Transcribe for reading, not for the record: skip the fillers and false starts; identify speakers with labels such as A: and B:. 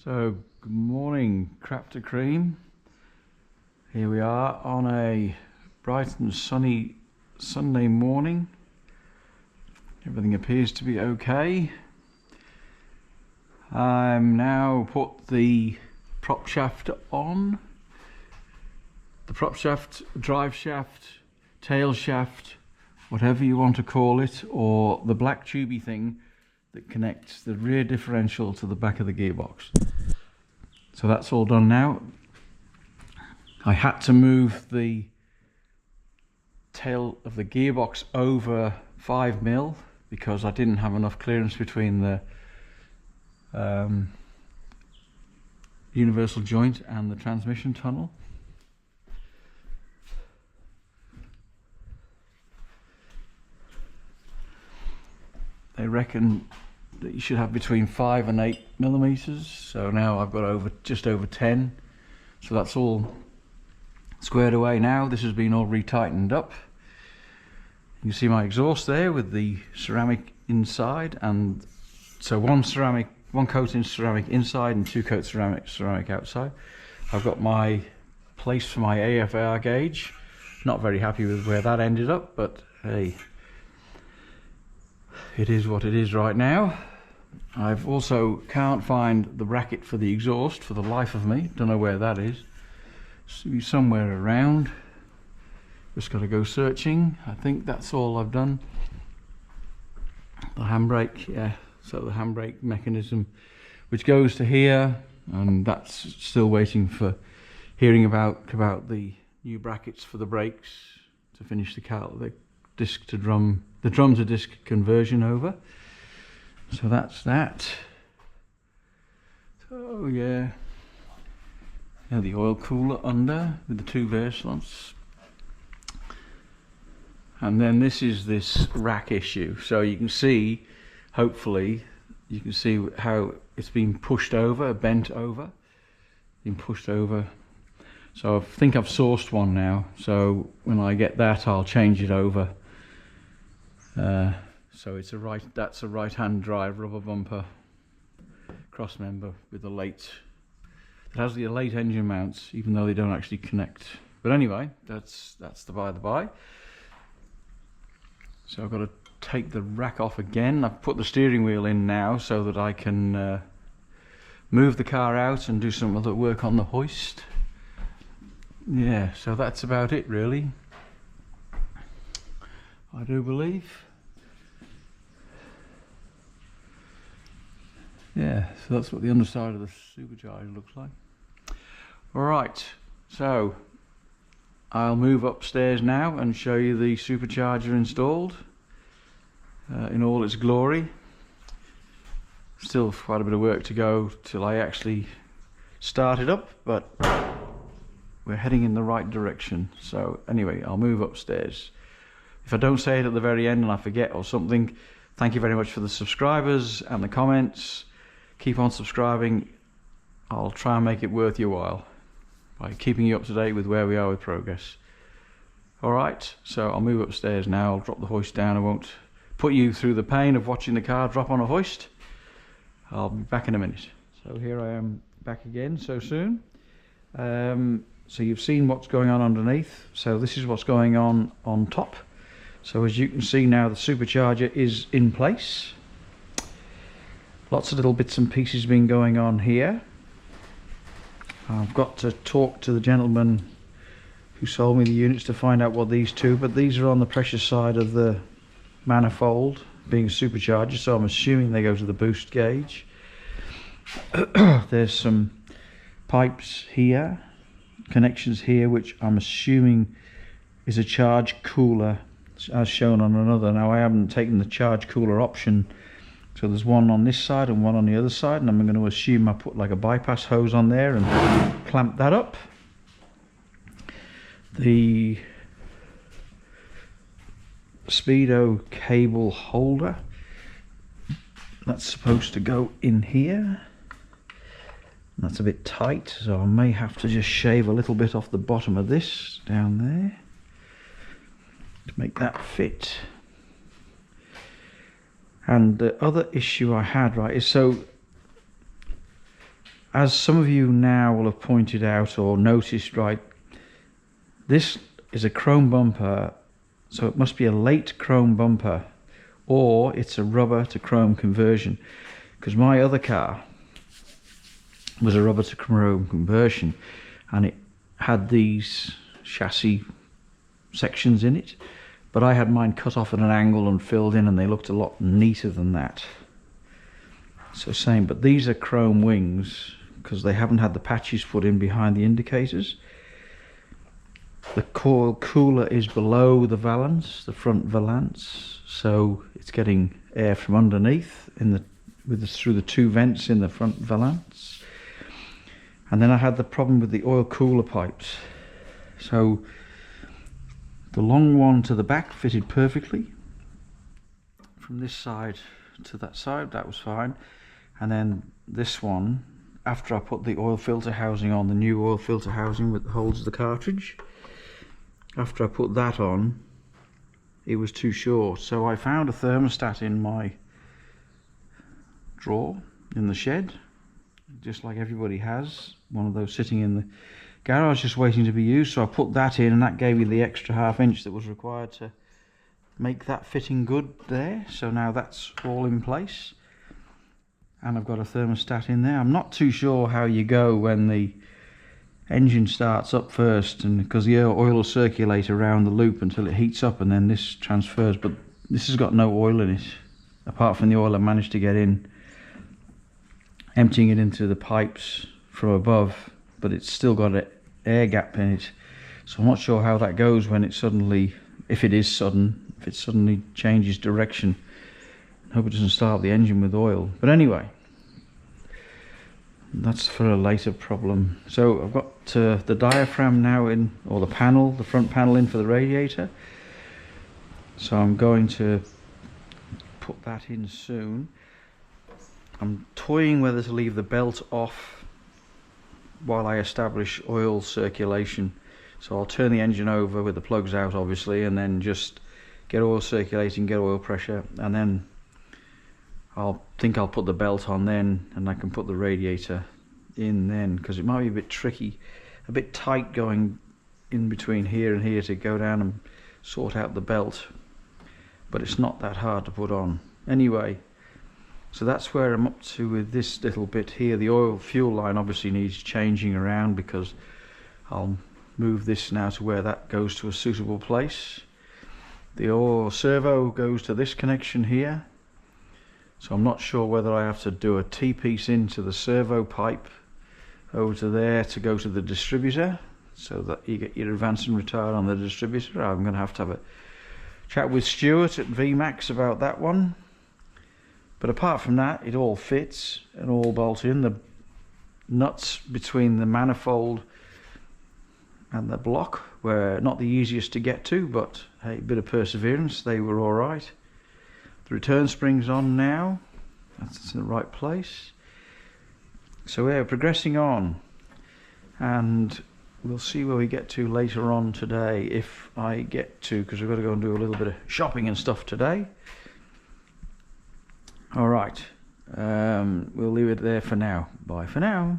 A: So, good morning, crap to cream. Here we are on a bright and sunny Sunday morning. Everything appears to be okay. I'm now put the prop shaft on. The prop shaft, drive shaft, tail shaft, whatever you want to call it, or the black tubey thing that connects the rear differential to the back of the gearbox. So that's all done now. I had to move the tail of the gearbox over 5mm because I didn't have enough clearance between the universal joint and the transmission tunnel. They reckon that you should have between 5 and 8mm, so now I've got just over 10, so that's all squared away now. This has been all retightened up. You can see my exhaust there with the ceramic inside, and so one coating ceramic inside and 2 coats ceramic outside. I've got my place for my AFR gauge. Not very happy with where that ended up, but hey, it is what it is right now. I've also can't find the bracket for the exhaust for the life of me. Don't know where that is. It's somewhere around. Just got to go searching. I think that's all I've done. The handbrake, yeah. So the handbrake mechanism, which goes to here, and that's still waiting for hearing about the new brackets for the brakes to finish the disc to drum, the drum to disc conversion over. So that's that. So yeah, the oil cooler under with the 2 Versalots. And then this is this rack issue. So you can see, hopefully, you can see how it's been pushed over, bent over, been pushed over. So I think I've sourced one now. So when I get that, I'll change it over. So it's that's a right-hand drive rubber bumper crossmember with the late. It has the late engine mounts, even though they don't actually connect. But anyway, that's the by the by. So I've got to take the rack off again. I've put the steering wheel in now so that I can move the car out and do some other work on the hoist. Yeah, so that's about it really, I do believe. Yeah, so that's what the underside of the supercharger looks like. Alright, so I'll move upstairs now and show you the supercharger installed in all its glory. Still quite a bit of work to go till I actually start it up, but we're heading in the right direction. So anyway, I'll move upstairs. If I don't say it at the very end and I forget or something, thank you very much for the subscribers and the comments. Keep on subscribing. I'll try and make it worth your while by keeping you up to date with where we are with progress. Alright, so I'll move upstairs now. I'll drop the hoist down. I won't put you through the pain of watching the car drop on a hoist. I'll be back in a minute. So here I am back again so soon. So you've seen what's going on underneath. So this is what's going on top. So as you can see now, the supercharger is in place. Lots of little bits and pieces been going on here. I've got to talk to the gentleman who sold me the units to find out what these two, but these are on the pressure side of the manifold, being a supercharger, so I'm assuming they go to the boost gauge. There's some pipes here, connections here, which I'm assuming is a charge cooler as shown on another. Now I haven't taken the charge cooler option, so there's one on this side and one on the other side, and I'm going to assume I put like a bypass hose on there and clamp that up. The speedo cable holder, that's supposed to go in here. That's a bit tight, so I may have to just shave a little bit off the bottom of this down there to make that fit. And the other issue I had, right, is so as some of you now will have pointed out or noticed, right, this is a chrome bumper, so it must be a late chrome bumper, or it's a rubber to chrome conversion, because my other car was a rubber to chrome conversion, and it had these chassis sections in it, but I had mine cut off at an angle and filled in, and they looked a lot neater than that. So same, but these are chrome wings because they haven't had the patches put in behind the indicators. The coil cooler is below the valance, the front valance, so it's getting air from underneath through the two vents in the front valance. And then I had the problem with the oil cooler pipes. So the long one to the back fitted perfectly. From this side to that side, that was fine. And then this one, after I put the oil filter housing on, the new oil filter housing that holds the cartridge, after I put that on, it was too short. So I found a thermostat in my drawer in the shed, just like everybody has, one of those sitting in the garage just waiting to be used. So I put that in, and that gave me the extra ½ inch that was required to make that fitting good there. So now that's all in place, and I've got a thermostat in there. I'm not too sure how you go when the engine starts up first, and because the oil will circulate around the loop until it heats up, and then this transfers, but this has got no oil in it apart from the oil I managed to get in, emptying it into the pipes from above, but it's still got an air gap in it. So I'm not sure how that goes when it suddenly, if it suddenly changes direction. I hope it doesn't start the engine with oil, but anyway, that's for a later problem. So I've got the diaphragm now in, or the front panel in for the radiator, so I'm going to put that in soon. I'm toying whether to leave the belt off while I establish oil circulation. So I'll turn the engine over with the plugs out obviously, and then just get oil circulating, get oil pressure, and then I'll put the belt on then, and I can put the radiator in then, because it might be a bit tricky, a bit tight going in between here and here to go down and sort out the belt, but it's not that hard to put on. Anyway, so that's where I'm up to with this little bit here. The oil fuel line obviously needs changing around, because I'll move this now to where that goes to a suitable place. The oil servo goes to this connection here, so I'm not sure whether I have to do a T-piece into the servo pipe over to there to go to the distributor, so that you get your advance and retard on the distributor. I'm going to have a chat with Stuart at VMax about that one. But apart from that, it all fits and all bolts in. The nuts between the manifold and the block were not the easiest to get to, but hey, a bit of perseverance, they were all right. The return spring's on now, that's in the right place. So we're progressing on, and we'll see where we get to later on today, if I get to, because we've got to go and do a little bit of shopping and stuff today. Alright, we'll leave it there for now. Bye for now.